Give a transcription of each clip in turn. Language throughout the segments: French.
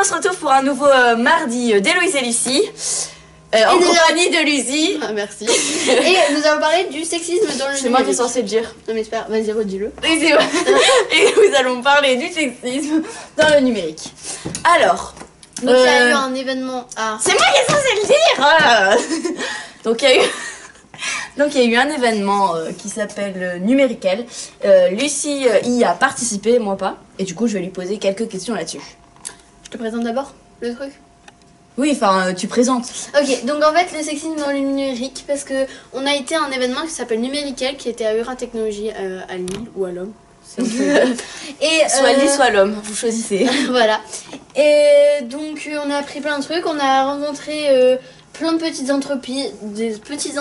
se retrouve pour un nouveau mardi d'Héloïse et Lucie. En compagnie de Lucie. Ah, merci. Et nous allons parler du sexisme dans le numérique. C'est moi qui est censée le dire. Non mais c'est pas... Vas-y, redis-le. Et nous allons parler du sexisme dans le numérique. Alors... Donc il y a eu un événement à... C'est moi qui est censée le dire. Donc il y a eu un événement qui s'appelle Numérical. Lucie y a participé, moi pas. Et du coup je vais lui poser quelques questions là-dessus. Je te présente d'abord le truc. Oui, enfin tu présentes. Ok, donc en fait le sexisme dans le numérique, parce que on a été à un événement qui s'appelle Numérical, qui était à Ura Technologies à Lille ou à Lom. Et soit Lille, soit l'homme, vous choisissez. Voilà. Et donc on a appris plein de trucs, on a rencontré plein de petites entreprises, plein de petites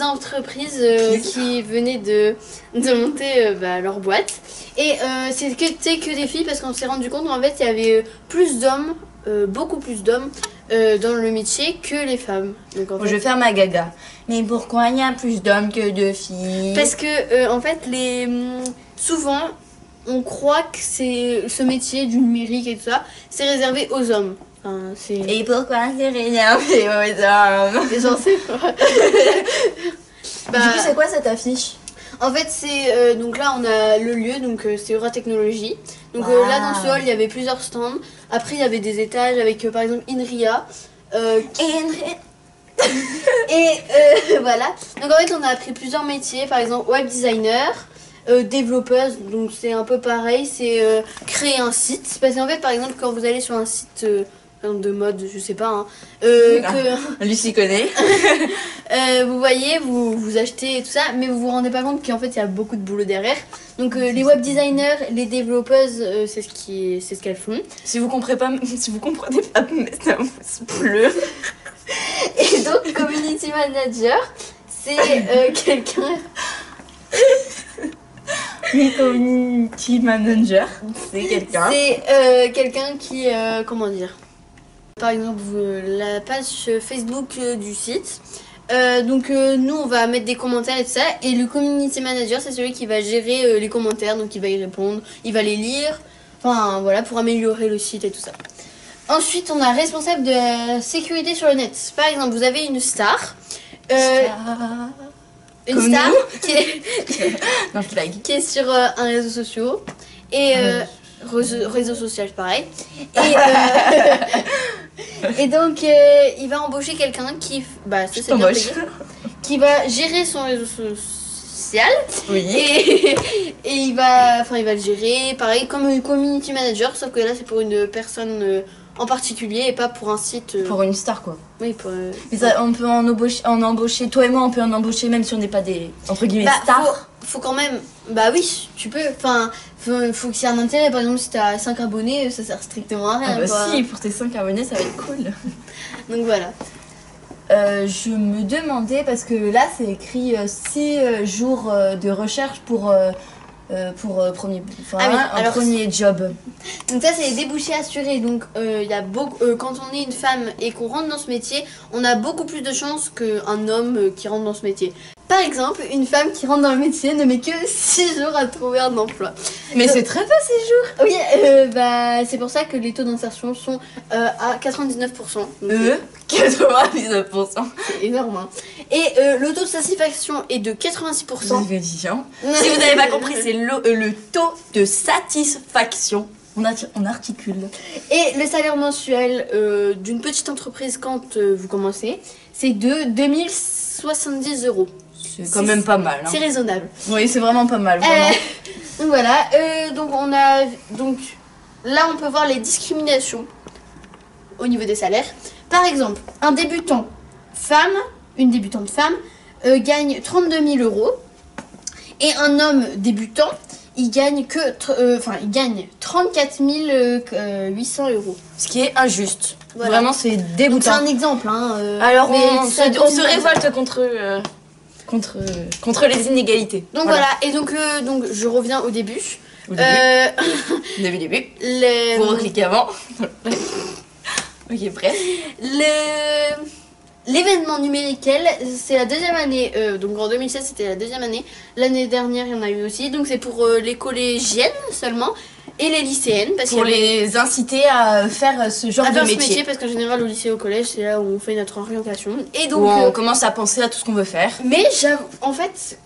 entreprises qui venaient de monter leur boîte. Et c'était que des filles, parce qu'on s'est rendu compte qu'en fait il y avait plus d'hommes, beaucoup plus d'hommes dans le métier que les femmes. Donc, en fait, je vais faire ma gaga. Mais pourquoi il y a plus d'hommes que de filles? Parce que en fait souvent on croit que c'est ce métier du numérique et tout ça, c'est réservé aux hommes. Enfin, et pourquoi c'est réservé aux hommes? J'en sais pas. Du coup c'est quoi cette affiche? En fait c'est donc là on a le lieu, donc c'est Ura Technologies. Donc là dans ce hall il y avait plusieurs stands. Après il y avait des étages avec par exemple Inria. Et voilà. Donc en fait on a appris plusieurs métiers, par exemple web designer, développeuse, donc c'est un peu pareil, c'est créer un site. Parce qu'en fait par exemple quand vous allez sur un site de mode, je sais pas, hein, Lucie connaît. vous voyez, vous achetez et tout ça, mais vous vous rendez pas compte qu'en fait il y a beaucoup de boulot derrière. Donc les web designers, les développeuses, c'est ce qu'elles font. Si vous comprenez pas, mettez un pouce bleu. Et donc community manager, c'est quelqu'un. Community manager, c'est quelqu'un. C'est quelqu'un qui, comment dire, par exemple la page Facebook du site. Donc nous on va mettre des commentaires et tout ça, et le community manager c'est celui qui va gérer les commentaires, donc il va y répondre, il va les lire, enfin voilà, pour améliorer le site et tout ça. Ensuite on a responsable de la sécurité sur le net. Par exemple vous avez une star, qui est sur un réseau social et réseau social pareil, et donc il va embaucher quelqu'un qui c'est bien payé, qui va gérer son réseau social. Oui. Et il va le gérer pareil comme un community manager, sauf que là c'est pour une personne en particulier et pas pour un site. Pour une star quoi. Oui, pour. Mais ça, on peut en embaucher, toi et moi on peut en embaucher même si on n'est pas des entre guillemets stars. Faut quand même. Bah oui, tu peux. Enfin, faut qu'il y ait un intérêt. Par exemple, si t'as 5 abonnés, ça sert strictement à rien. Ah bah si, pour tes 5 abonnés ça va être cool. Donc voilà. Je me demandais, parce que là c'est écrit 6 jours de recherche pour premier, premier job. Donc ça c'est les débouchés assurés. Donc il y a beaucoup, quand on est une femme et qu'on rentre dans ce métier, on a beaucoup plus de chances qu'un homme qui rentre dans ce métier. Par exemple, une femme qui rentre dans le métier ne met que 6 jours à trouver un emploi. Mais c'est très peu 6 jours. Oui, c'est pour ça que les taux d'insertion sont à 99%. 99%. C'est énorme. Hein. Et le taux de satisfaction est de 86%. Si vous n'avez pas compris, c'est le taux de satisfaction. On articule. Et le salaire mensuel d'une petite entreprise quand vous commencez, c'est de 2070 €. C'est quand même pas mal. Hein. C'est raisonnable. Oui, c'est vraiment pas mal. Vraiment. Donc voilà. Donc là, on peut voir les discriminations au niveau des salaires. Par exemple, une débutante femme gagne 32 000 € et un homme débutant, il gagne 34 800 €. Ce qui est injuste. Voilà. Vraiment, c'est dégoûtant. C'est un exemple. Hein, alors, on se révolte contre les inégalités. Donc voilà. Et donc je reviens au début. Début. Vous recliquez avant. Ok, bref. l'événement numérical, c'est la deuxième année, donc en 2016 c'était la deuxième année, l'année dernière il y en a eu aussi, donc c'est pour les collégiennes seulement et les lycéennes. Parce pour les inciter à faire ce genre de faire ce métier. métier, parce qu'en général au lycée et au collège c'est là où on fait notre orientation. Et donc où on commence à penser à tout ce qu'on veut faire. Mais en fait,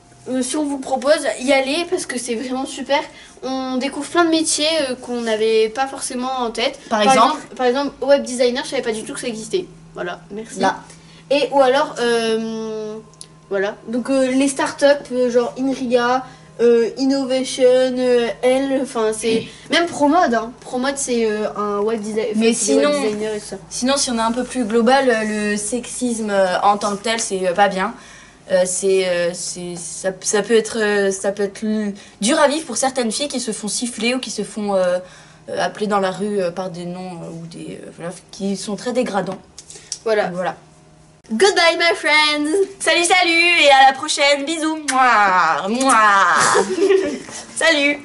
si on vous propose, y aller parce que c'est vraiment super. On découvre plein de métiers qu'on n'avait pas forcément en tête. Par exemple, web designer, je savais pas du tout que ça existait. Voilà, merci. Là. Et ou alors, voilà. Donc les startups, genre Inria, Innovation, Elle, enfin c'est même Promode. Hein. Promode c'est un web designer. Mais sinon, web designer et tout ça. Sinon, si on est un peu plus global, le sexisme en tant que tel, c'est pas bien. Ça peut être dur à vivre pour certaines filles qui se font siffler ou qui se font appeler dans la rue par des noms ou des voilà, qui sont très dégradants. Voilà. Donc, voilà. Goodbye my friends. Salut et à la prochaine. Bisous. Mouah, mouah. Salut.